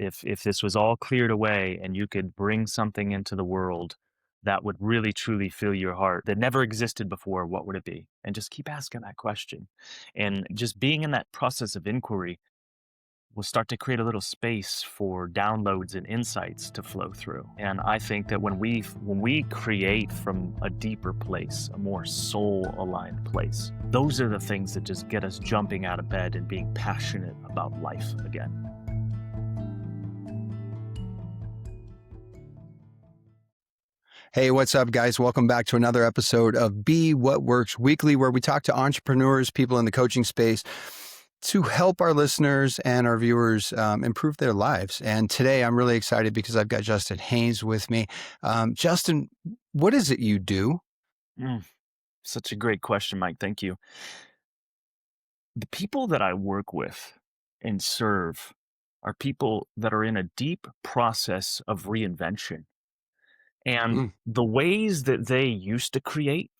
if this was all cleared away and you could bring something into the world that would really truly fill your heart that never existed before, what would it be? And just keep asking that question. And just being in that process of inquiry will start to create a little space for downloads and insights to flow through. And I think that when we create from a deeper place, a more soul aligned place, those are the things that just get us jumping out of bed and being passionate about life again. Hey, what's up, guys? Welcome back to another episode of Be What Works Weekly, where we talk to entrepreneurs, people in the coaching space, to help our listeners and our viewers improve their lives. And today I'm really excited because I've got Justin Haines with me. Justin, what is it you do? Such a great question, Mike. Thank you. The people that I work with and serve are people that are in a deep process of reinvention. And the ways that they used to create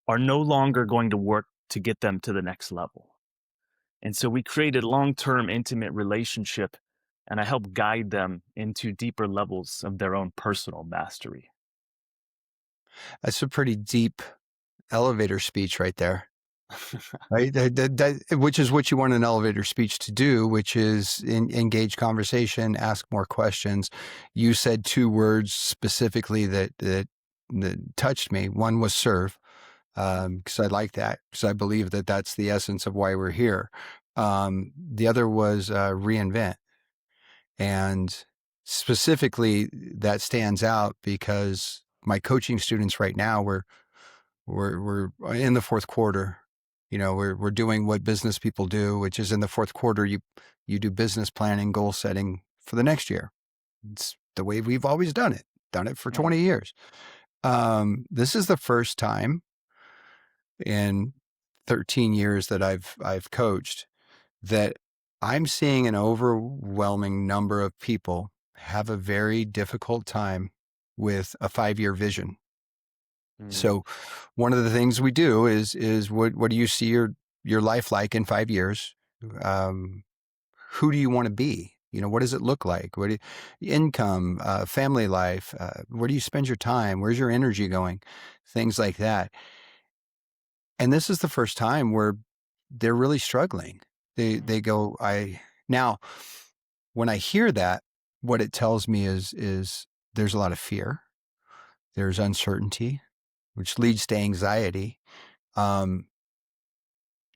are no longer going to work to get them to the next level. And so we created long-term intimate relationship, and I help guide them into deeper levels of their own personal mastery. That's a pretty deep elevator speech right there. Right? Which is what you want an elevator speech to do, which is engage conversation, ask more questions. You said two words specifically that touched me. One was serve, because I like that, because I believe that that's the essence of why we're here. The other was reinvent. And specifically, that stands out because my coaching students right now, we're in the fourth quarter. You know, we're doing what business people do, which is in the fourth quarter, you do business planning, goal setting for the next year. It's the way we've always done it for 20 years. This is the first time in 13 years that I've coached that I'm seeing an overwhelming number of people have a very difficult time with a 5-year vision. So one of the things we do is what do you see your life like in 5 years? Who do you want to be? You know, what does it look like? Income, family life, where do you spend your time? Where's your energy going? Things like that. And this is the first time where they're really struggling. They go, now when I hear that, what it tells me is there's a lot of fear. There's uncertainty, which leads to anxiety.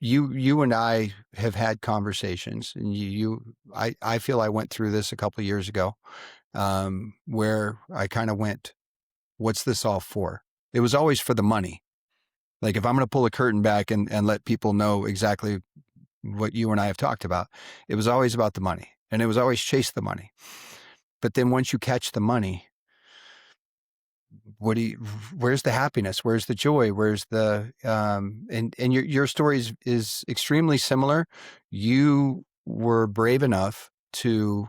You and I have had conversations, and I feel I went through this a couple of years ago, where I kind of went, what's this all for? It was always for the money. Like, if I'm going to pull a curtain back and let people know exactly what you and I have talked about, it was always about the money, and it was always chase the money. But then once you catch the money, where's the happiness? Where's the joy? Where's the, and your story is extremely similar. You were brave enough to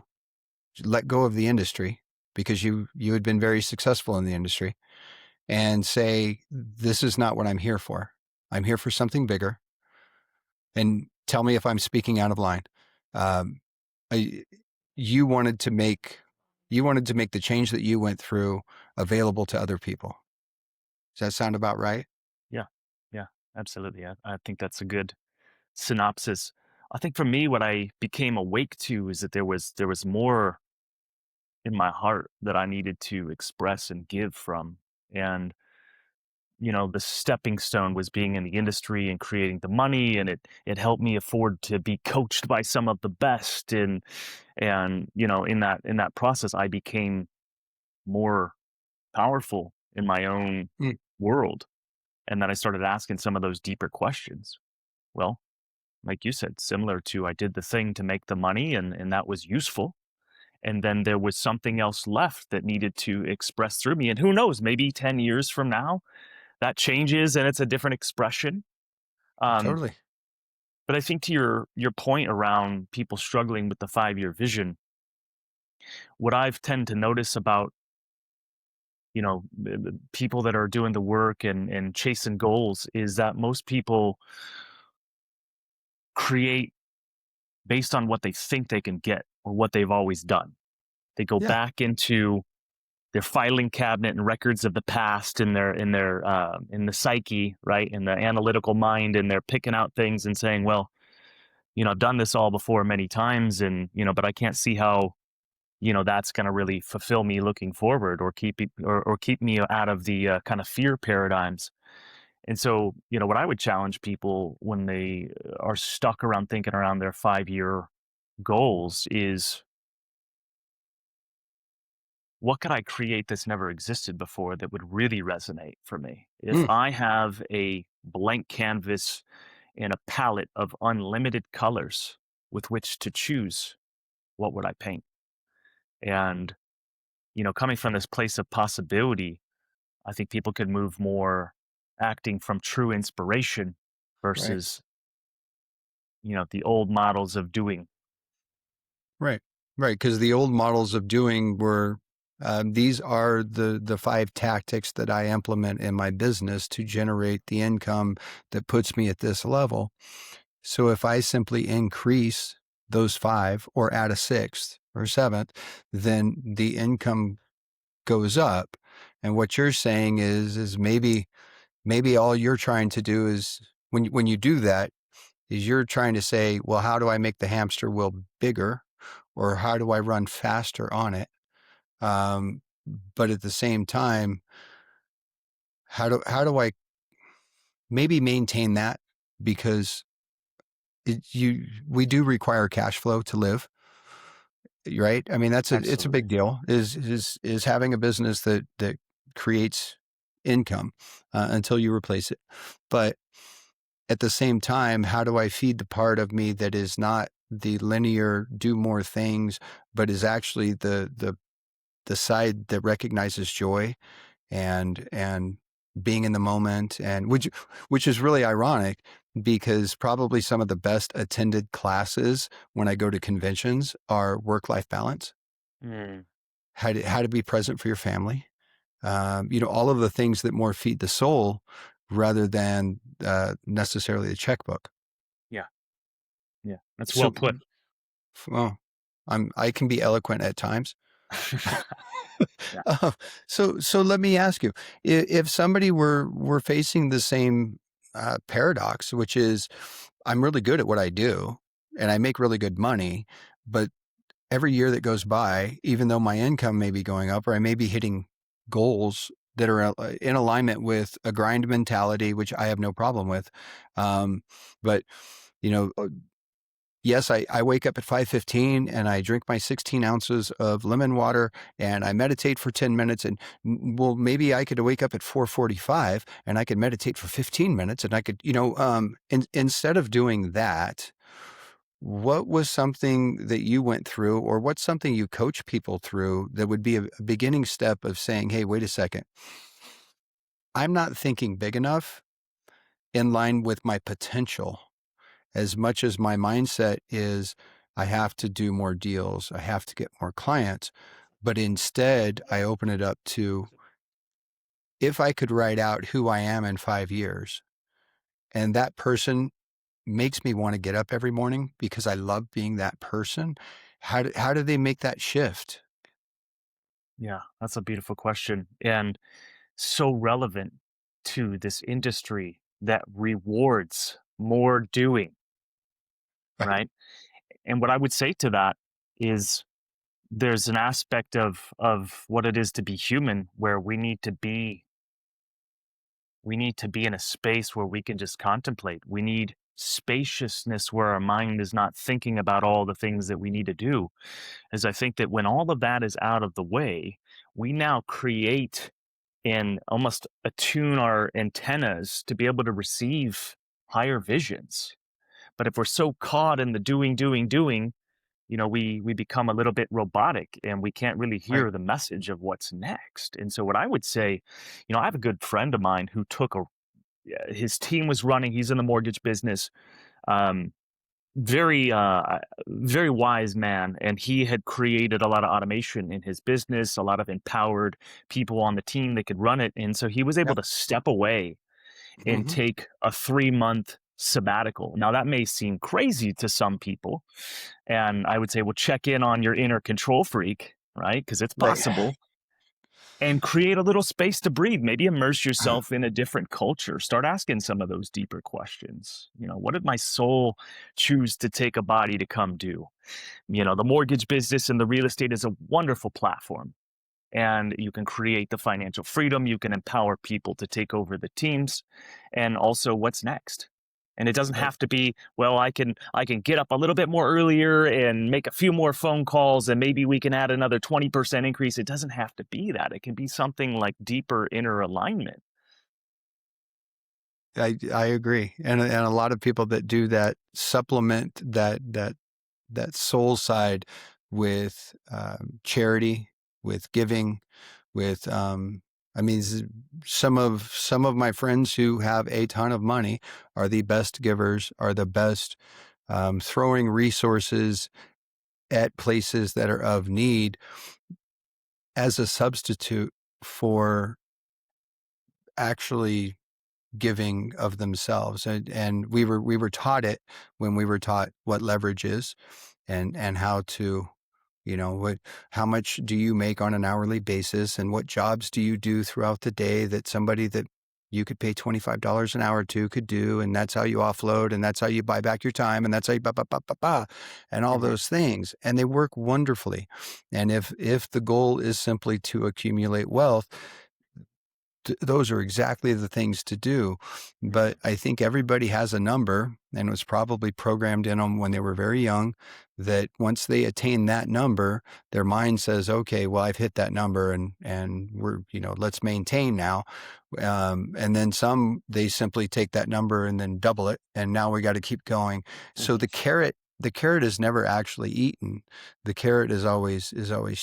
let go of the industry because you had been very successful in the industry and say, this is not what I'm here for. I'm here for something bigger. And tell me if I'm speaking out of line. You wanted to make the change that you went through available to other people. Does that sound about right? Yeah, absolutely. I think that's a good synopsis. I think for me, what I became awake to is that there was more in my heart that I needed to express and give from. And, the stepping stone was being in the industry and creating the money, and it helped me afford to be coached by some of the best. And in that process, I became more powerful in my own world. And then I started asking some of those deeper questions. Well, like you said, similar to, I did the thing to make the money, and that was useful. And then there was something else left that needed to express through me. And who knows, maybe 10 years from now, that changes and it's a different expression. Totally. But I think to your point around people struggling with the 5-year vision, what I've tend to notice about the people that are doing the work and chasing goals is that most people create based on what they think they can get or what they've always done. They go Yeah. back into their filing cabinet and records of the past in the psyche, right, in the analytical mind, and they're picking out things and saying, well, I've done this all before many times, and but I can't see how that's going to really fulfill me looking forward, or keep me out of the kind of fear paradigms. And so, what I would challenge people when they are stuck around thinking around their 5-year goals is, what could I create that's never existed before that would really resonate for me? If Mm, I have a blank canvas and a palette of unlimited colors with which to choose, what would I paint? And, coming from this place of possibility, I think people could move more acting from true inspiration right. versus, the old models of doing. Right. Right. Because the old models of doing were, these are the 5 tactics that I implement in my business to generate the income that puts me at this level. So if I simply increase those 5 or add a 6th or 7th, then the income goes up. And what you're saying is maybe all you're trying to do is, when you do that, is you're trying to say, well, how do I make the hamster wheel bigger, or how do I run faster on it? Um, but at the same time, how do I maybe maintain that, because we do require cash flow to live, right? I mean, it's a Absolutely. big deal. Is having a business that creates income until you replace it, but at the same time, how do I feed the part of me that is not the linear do more things, but is actually the side that recognizes joy and being in the moment, and which is really ironic, because probably some of the best attended classes when I go to conventions are work-life balance, Mm, how to be present for your family, all of the things that more feed the soul rather than necessarily a checkbook. yeah, yeah, that's well So, put. well, I can be eloquent at times. Yeah. Uh, so let me ask you, if somebody were facing the same paradox, which is, I'm really good at what I do and I make really good money, but every year that goes by, even though my income may be going up or I may be hitting goals that are in alignment with a grind mentality, which I have no problem with, but you know yes, I wake up at 5:15 and I drink my 16 ounces of lemon water and I meditate for 10 minutes, and well, maybe I could wake up at 4:45 and I could meditate for 15 minutes, and I could, instead of doing that, what was something that you went through, or what's something you coach people through that would be a beginning step of saying, hey, wait a second, I'm not thinking big enough in line with my potential, as much as my mindset is, I have to do more deals, I have to get more clients. But instead, I open it up to, if I could write out who I am in 5 years, and that person makes me want to get up every morning because I love being that person, how do they make that shift? Yeah, that's a beautiful question, and so relevant to this industry that rewards more doing, Right. right? And what I would say to that is, there's an aspect of what it is to be human where we need to be in a space where we can just contemplate. We need spaciousness where our mind is not thinking about all the things that we need to do. As I think that when all of that is out of the way, we now create and almost attune our antennas to be able to receive higher visions. But if we're so caught in the doing, doing, doing, we become a little bit robotic and we can't really Right. hear the message of what's next. And so what I would say, I have a good friend of mine who took a his team was running, he's in the mortgage business. Um very very wise man, and he had created a lot of automation in his business, a lot of empowered people on the team that could run it. And so he was able Yep. to step away and Hmm. take a 3-month sabbatical. Now, that may seem crazy to some people. And I would say, well, check in on your inner control freak, right? Because it's Right. possible, and create a little space to breathe. Maybe immerse yourself in a different culture. Start asking some of those deeper questions. What did my soul choose to take a body to come do? The mortgage business and the real estate is a wonderful platform, and you can create the financial freedom. You can empower people to take over the teams, and also what's next. And it doesn't Right. have to be, well, I can get up a little bit more earlier and make a few more phone calls and maybe we can add another 20% increase. It doesn't have to be that. It can be something like deeper inner alignment. I agree, and a lot of people that do that supplement that soul side with charity, with giving, with I mean, some of my friends who have a ton of money are the best givers, are the best throwing resources at places that are of need as a substitute for actually giving of themselves. And we were taught it when we were taught what leverage is, and how to, how much do you make on an hourly basis, and what jobs do you do throughout the day that somebody that you could pay $25 an hour to could do, and that's how you offload, and that's how you buy back your time, and that's how you and all Mhm. those things, and they work wonderfully. And if the goal is simply to accumulate wealth, those are exactly the things to do. Mhm. But I think everybody has a number, and it was probably programmed in them when they were very young, that once they attain that number, their mind says, okay, well, I've hit that number, and we're, let's maintain now. And then some, they simply take that number and then double it. And now we got to keep going. So Mhm. the carrot is never actually eaten. The carrot is always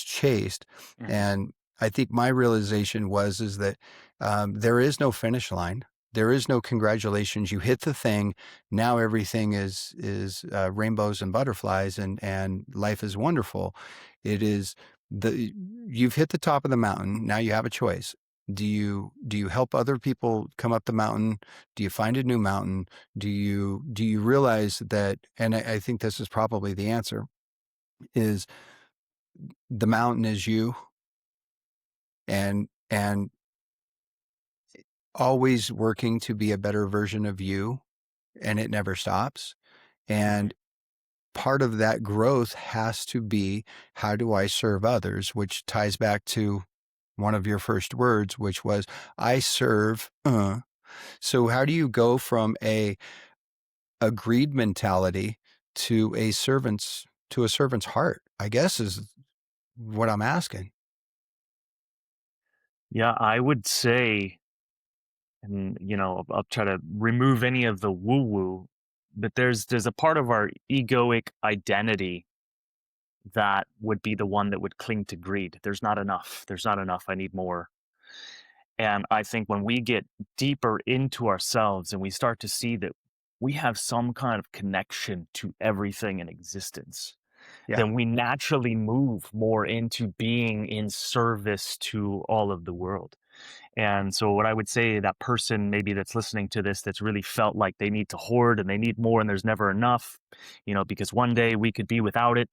chased. Mhm. And I think my realization is that there is no finish line. There is no congratulations. You hit the thing. Now everything is rainbows and butterflies, and life is wonderful. It is you've hit the top of the mountain. Now you have a choice. Do you help other people come up the mountain? Do you find a new mountain? Do you realize that? And I think this is probably the answer: is the mountain is you, and always working to be a better version of you, and it never stops. Mhm. And part of that growth has to be, how do I serve others, which ties back to one of your first words, which was, I serve. So how do you go from a greed mentality to a servant's heart, I guess, is what I'm asking. Yeah, I would say, and I'll try to remove any of the woo woo, but there's a part of our egoic identity that would be the one that would cling to greed. There's not enough. There's not enough. I need more. And I think when we get deeper into ourselves and we start to see that we have some kind of connection to everything in existence, Yeah. then we naturally move more into being in service to all of the world. And so, what I would say, that person maybe that's listening to this that's really felt like they need to hoard and they need more and there's never enough, because one day we could be without it.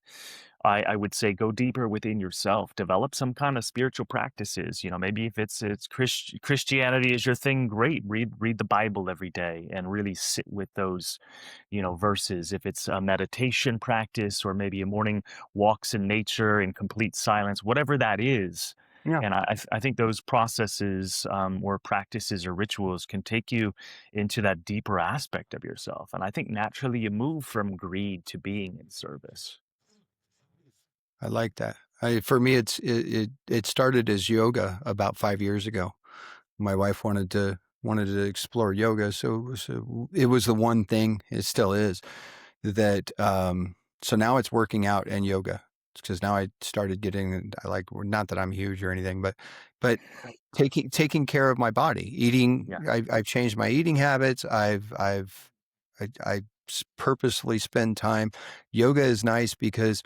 I would say go deeper within yourself, develop some kind of spiritual practices. Maybe if it's Christianity is your thing, great. Read the Bible every day and really sit with those verses. If it's a meditation practice or maybe a morning walks in nature in complete silence, whatever that is. Yeah. And I think those processes or practices or rituals can take you into that deeper aspect of yourself. And I think naturally you move from greed to being in service. I like that. For me, it started as yoga about 5 years ago. My wife wanted to explore yoga, so it was the one thing. It still is that. So now it's working out and yoga, because now I started getting. I like, not that I'm huge or anything, but taking care of my body, eating. Yeah. I've changed my eating habits. I purposefully spend time. Yoga is nice because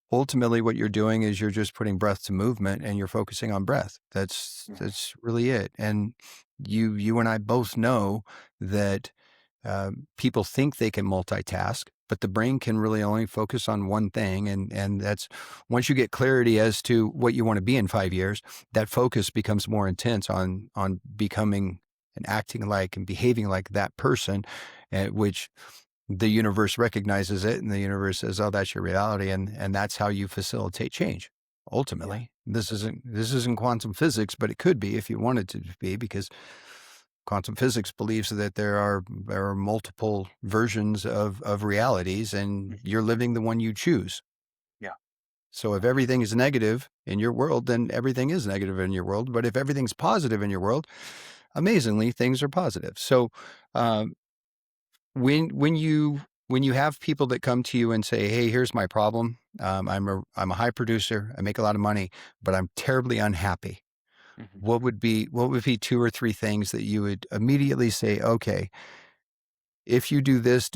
ultimately what you're doing is you're just putting breath to movement, and you're focusing on breath. That's Mhm. that's really it. And you and I both know that People think they can multitask, but the brain can really only focus on one thing. And that's once you get clarity as to what you want to be in 5 years, that focus becomes more intense on becoming and acting like and behaving like that person, which the universe recognizes it, and the universe says, "Oh, that's your reality," and that's how you facilitate change. Yeah. Ultimately, this isn't quantum physics, but it could be if you wanted to be, because quantum physics believes that there are multiple versions of realities, and Mhm. you're living the one you choose. Yeah. So if Yeah. everything is negative in your world, then everything is negative in your world. But if everything's positive in your world, amazingly, things are positive. So um, when you have people that come to you and say, "Hey, here's my problem. I'm a high producer. I make a lot of money, but I'm terribly unhappy." Mhm. What would be two or three things that you would immediately say, "Okay, if you do this,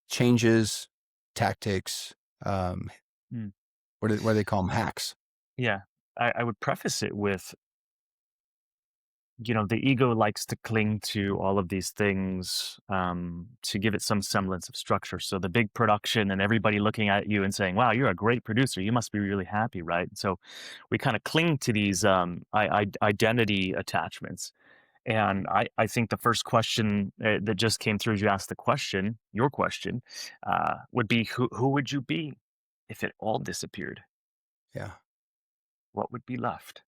changes, tactics, um, Mm. what do they call them, hacks?" Yeah. I would preface it with, the ego likes to cling to all of these things, to give it some semblance of structure. So the big production and everybody looking at you and saying, "Wow, you're a great producer. You must be really happy, right?" So we kind of cling to these identity attachments. And I think the first question that just came through as you asked the question, your question, would be, who would you be if it all disappeared? Yeah, What would be left?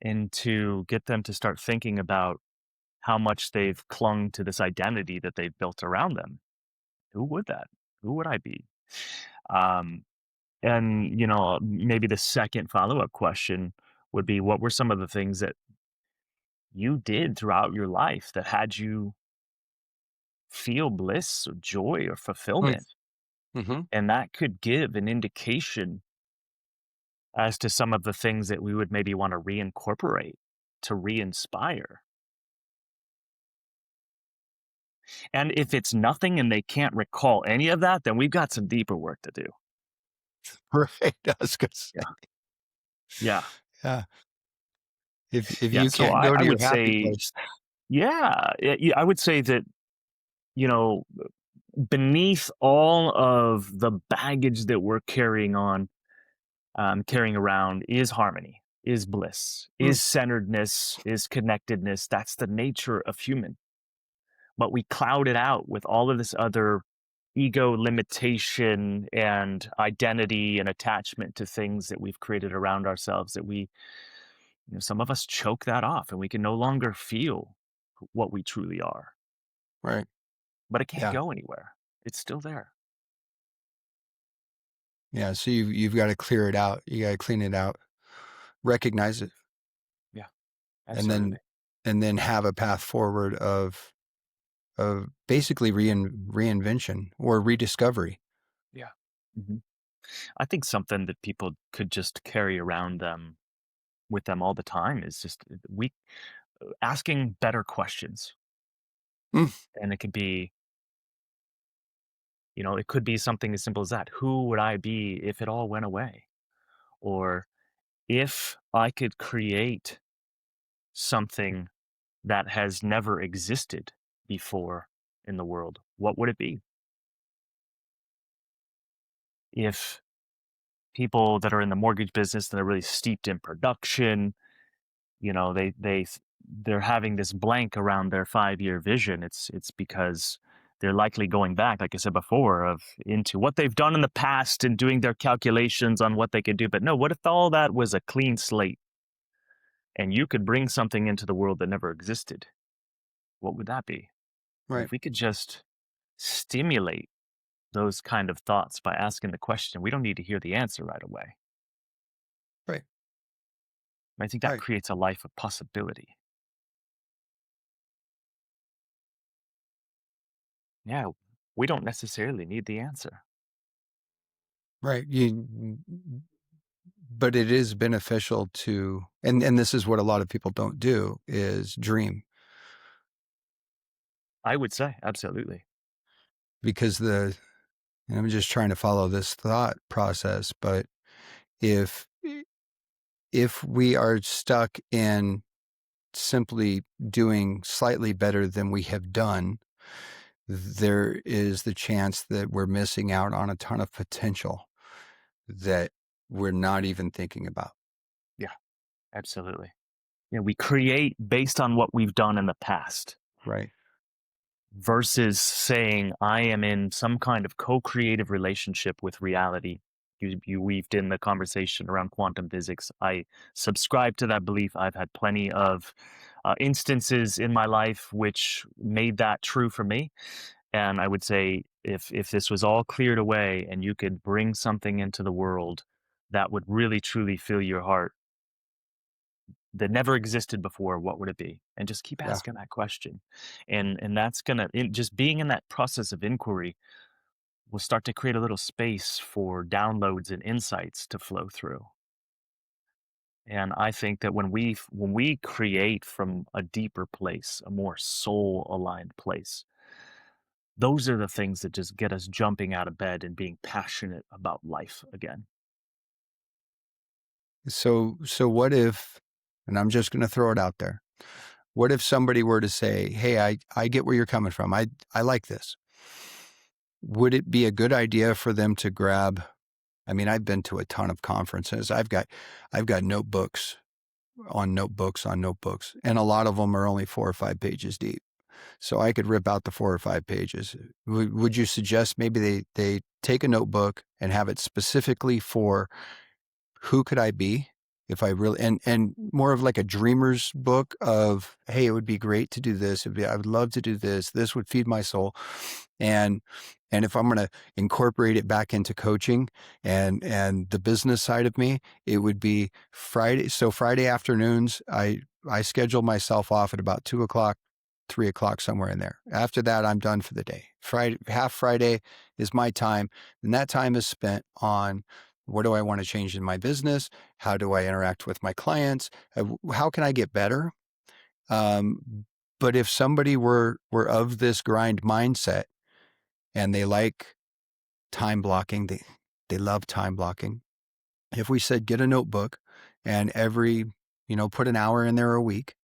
And to get them to start thinking about how much they've clung to this identity that they've built around them. Who would that? Who would I be? Um, and maybe the second follow-up question would be, what were some of the things that you did throughout your life that had you feel bliss or joy or fulfillment? mm-hmm. And that could give an indication as to some of the things that we would maybe want to reincorporate, to re-inspire. And if it's nothing and they can't recall any of that, then we've got some deeper work to do. Right. I was gonna say, Yeah. Yeah. yeah. If Yeah. you So can't I, go I to your would happy say, place, yeah, I would say that, you know, beneath all of the baggage that we're carrying around is harmony, is bliss, mm, is centeredness, is connectedness. That's the nature of human. But we cloud it out with all of this other ego limitation and identity and attachment to things that we've created around ourselves that some of us choke that off and we can no longer feel what we truly are, right? but it can't Yeah, go anywhere. It's still there. yeah. So you've got to clear it out. You got to clean it out, recognize it, Yeah, and then absolutely. have a path forward of basically reinvention or rediscovery. Yeah. hmm I think something that people could just carry around them with them all the time is just we asking better questions. Mm, And it could be something as simple as that. Who would I be if it all went away? Or if I could create something that has never existed before in the world, what would it be? If people that are in the mortgage business that are really steeped in production, they're having this blank around their 5-year vision. It's because they're likely going back, like I said before, of into what they've done in the past and doing their calculations on what they could do. But no, what if all that was a clean slate and you could bring something into the world that never existed? What would that be? And right, if we could just stimulate those kind of thoughts by asking the question, we don't need to hear the answer right away. right, I think that right, creates a life of possibility. Yeah, we don't necessarily need the answer. right. But it is beneficial to, and this is what a lot of people don't do, is dream, I would say absolutely. because and I'm just trying to follow this thought process, but if if we are stuck in simply doing slightly better than we have done, there is the chance that we're missing out on a ton of potential that we're not even thinking about. Yeah, absolutely. Yeah, we create based on what we've done in the past Right. versus saying, I am in some kind of co creative relationship with reality. You weaved in the conversation around quantum physics. I subscribe to that belief. I've had plenty of instances in my life which made that true for me. And I would say if this was all cleared away and you could bring something into the world that would really truly fill your heart that never existed before, what would it be? And just keep Yeah. asking that question. And that's gonna just being in that process of inquiry will start to create a little space for downloads and insights to flow through. And I think that when we create from a deeper place, a more soul aligned place, those are the things that just get us jumping out of bed and being passionate about life again. So what if, and I'm just going to throw it out there. What if somebody were to say, "Hey, I get where you're coming from. I like this." Would it be a good idea for them to grab, I mean, I've been to a ton of conferences. I've got notebooks on notebooks on notebooks, and a lot of them are only 4 or 5 pages deep. So I could rip out the 4 or 5 pages. Would you suggest maybe they take a notebook and have it specifically for who could I be if I really, and more of like a dreamer's book of, hey, it would be great to do this. I would love to do this. This would feed my soul. And and if I'm going to incorporate it back into coaching and the business side of me, it would be Friday. So Friday afternoons, I schedule myself off at about 2 o'clock, 3 o'clock, somewhere in there. After that, I'm done for the day. Friday, half Friday is my time, and that time is spent on what do I want to change in my business? How do I interact with my clients? How can I get better? Um, but if somebody were of this grind mindset and they like time blocking, they love time blocking. If we said get a notebook and put an hour in there a week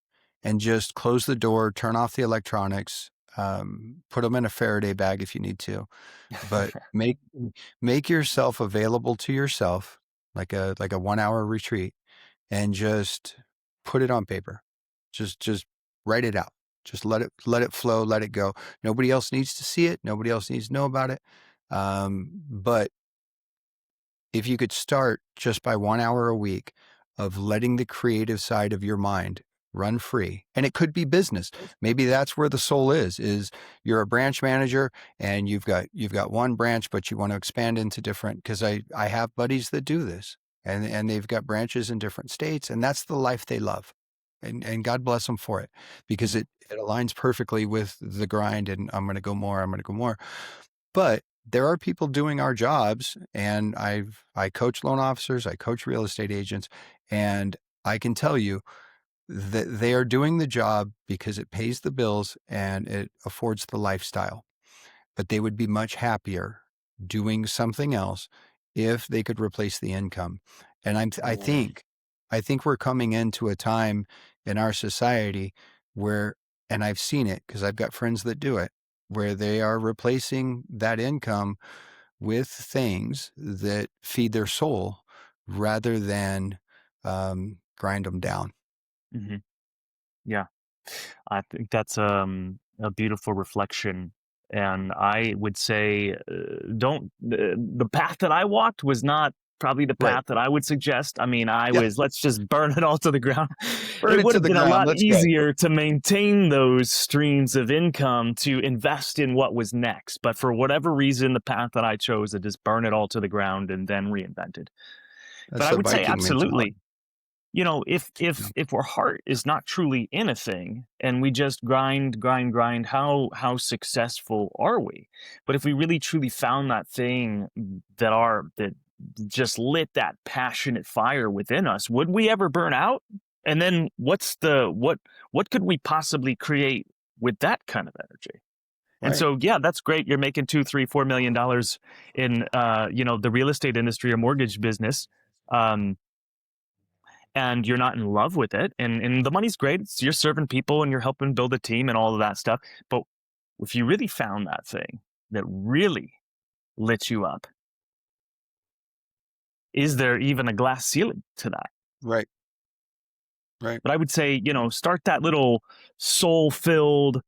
and just close the door, turn off the electronics, put them in a Faraday bag if you need to, but make yourself available to yourself, like a 1 hour retreat, and just put it on paper. Just write it out. Just let it flow, let it go. Nobody else needs to see it. Nobody else needs to know about it. But if you could start just by 1 hour a week of letting the creative side of your mind run free, and it could be business. Maybe that's where the soul is you're a branch manager and you've got one branch, but you want to expand into different, because I have buddies that do this, and they've got branches in different states, and that's the life they love. And God bless them for it, because it aligns perfectly with the grind, and I'm going to go more, I'm going to go more. But there are people doing our jobs, and I coach loan officers, I coach real estate agents, and I can tell you that they are doing the job because it pays the bills and it affords the lifestyle. But they would be much happier doing something else if they could replace the income. And I think we're coming into a time in our society where, and I've seen it because I've got friends that do it, where they are replacing that income with things that feed their soul rather than grind them down. Hmm. Yeah. I think that's a beautiful reflection. And I would say, don't the path that I walked was not probably the Right. path that I would suggest. I mean, I Yeah. was, let's just burn it all to the ground. Burn It it would to have the been a ground. lot Let's go. easier to maintain those streams of income to invest in what was next. But for whatever reason, the path that I chose, to just burn it all to the ground and then reinvented. But That's I the would say Viking mentality. absolutely, you know, if Yeah. if our heart is not truly in a thing and we just grind, how successful are we? But if we really truly found that thing that just lit that passionate fire within us, would we ever burn out? And then what could we possibly create with that kind of energy? And Right. so, yeah, that's great. You're making 2, 3, $4 million in the real estate industry or mortgage business. Um, and you're not in love with it, and the money's great. You're serving people and you're helping build a team and all of that stuff. But if you really found that thing that really lit you up, is there even a glass ceiling to that? Right. Right. But I would say, start that little soul filled,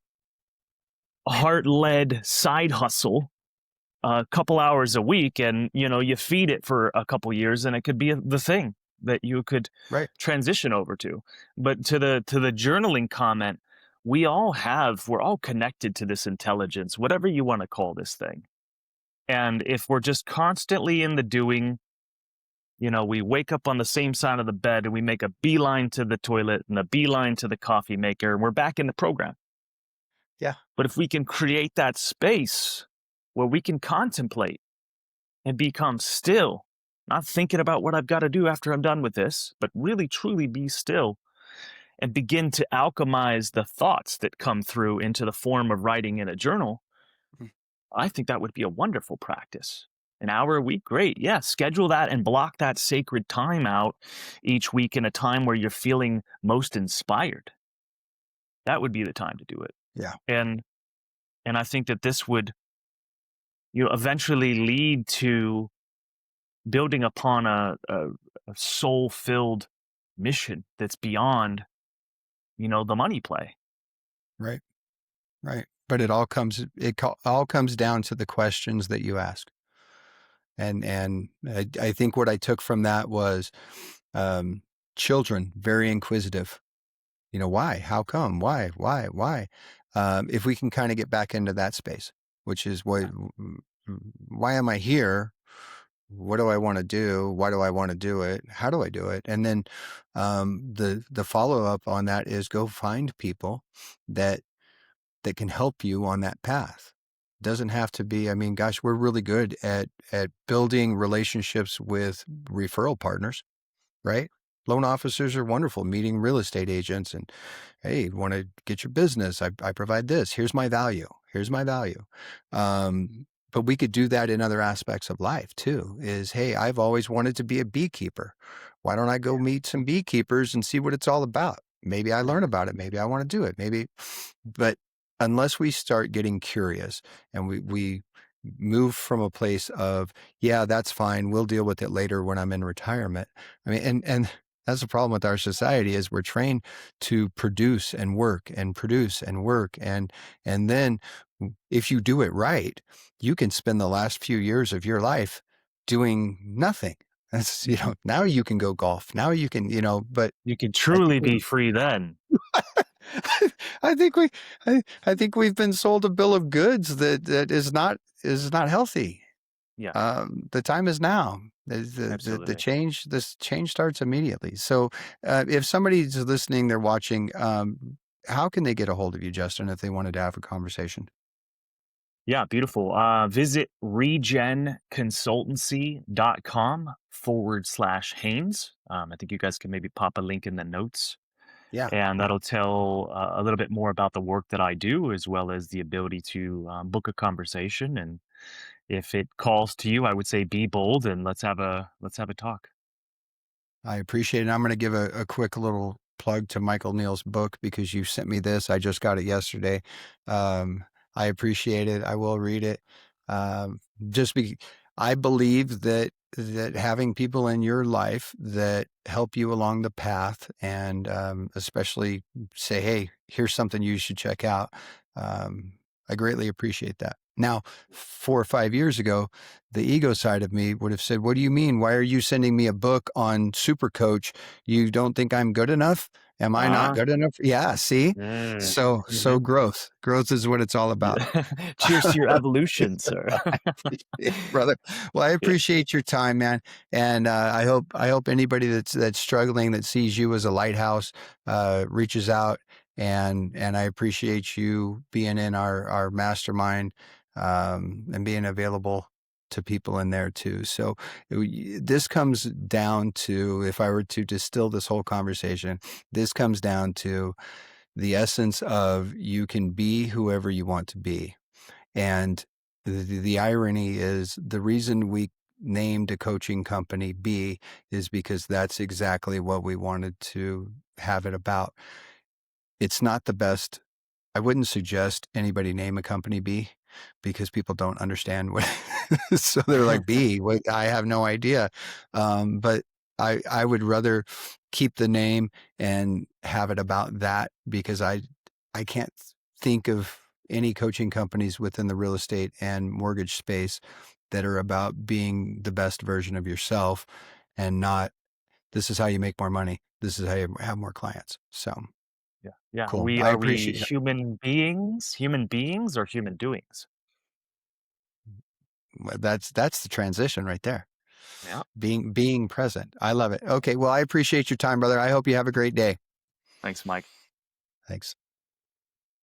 heart led side hustle a couple hours a week, and you feed it for a couple years, and it could be the thing that you could Right. transition over to. But to the journaling comment, we're all connected to this intelligence, whatever you want to call this thing. And if we're just constantly in the doing, we wake up on the same side of the bed and we make a beeline to the toilet and a beeline to the coffee maker, and we're back in the program. Yeah. But if we can create that space where we can contemplate and become still, not thinking about what I've got to do after I'm done with this, but really truly be still and begin to alchemize the thoughts that come through into the form of writing in a journal, Mm. I think that would be a wonderful practice. An hour a week, great. Yeah, schedule that and block that sacred time out each week in a time where you're feeling most inspired. That would be the time to do it. Yeah. And I think that this would eventually lead to building upon a soul-filled mission that's beyond, the money play. Right. Right. But all comes down to the questions that you ask. And I think what I took from that was children, very inquisitive. Why? How come? Why? Why? If we can kind of get back into that space, which is why am I here? What do I want to do? Why do I want to do it? How do I do it? And then the follow up on that is go find people that can help you on that path. Doesn't have to be, I mean, gosh, we're really good at building relationships with referral partners, right? Loan officers are wonderful, meeting real estate agents and, hey, want to get your business? I provide this. Here's my value. Here's my value. But we could do that in other aspects of life too, is, hey, I've always wanted to be a beekeeper. Why don't I go meet some beekeepers and see what it's all about? Maybe I learn about it. Maybe I want to do it. But unless we start getting curious and we move from a place of, yeah, that's fine, we'll deal with it later when I'm in retirement. I mean, and that's the problem with our society is we're trained to produce and work and produce and work. And then if you do it right, you can spend the last few years of your life doing nothing. That's, Mhm. now you can go golf. Now you can, but You could I think truly be free then. I think I think we've been sold a bill of goods that is not healthy. Yeah, The time is now. absolutely. This change starts immediately. So, if somebody's listening, they're watching. How can they get a hold of you, Justin, if they wanted to have a conversation? Yeah, beautiful. Visit regenconsultancy.com/Haines. I think you guys can maybe pop a link in the notes, Yeah, and that'll tell a little bit more about the work that I do, as well as the ability to book a conversation. And if it calls to you, I would say be bold and let's have a talk. I appreciate it. I'm going to give a quick little plug to Michael Neal's book because you sent me this. I just got it yesterday. Um, I appreciate it. I will read it. Um, just be, I believe that having people in your life that help you along the path and especially say, hey, here's something you should check out. I greatly appreciate that. Now, 4 or 5 years ago, the ego side of me would have said, what do you mean? Why are you sending me a book on super coach? You don't think I'm good enough? Am I not Uh, good enough? Yeah. See, mm, so mhm. growth is what it's all about. Cheers to your evolution, sir. Brother. Well, I Yeah. appreciate your time, man. And I hope anybody that's struggling that sees you as a lighthouse reaches out. And I appreciate you being in our mastermind and being available to people in there too. So this comes down to, if I were to distill this whole conversation, this comes down to the essence of you can be whoever you want to be. And the irony is the reason we named a coaching company B is because that's exactly what we wanted to have it about. It's not the best I wouldn't suggest anybody name a company B because people don't understand what. So they're like, B, what? I have no idea. But I would rather keep the name and have it about that, because I can't think of any coaching companies within the real estate and mortgage space that are about being the best version of yourself, and not, this is how you make more money. This is how you have more clients. So Yeah. Yeah. cool. I Are we appreciate it. human beings or human doings? That's the transition right there. Yeah. Being present. I love it. Okay. Well, I appreciate your time, brother. I hope you have a great day. Thanks, Mike. Thanks.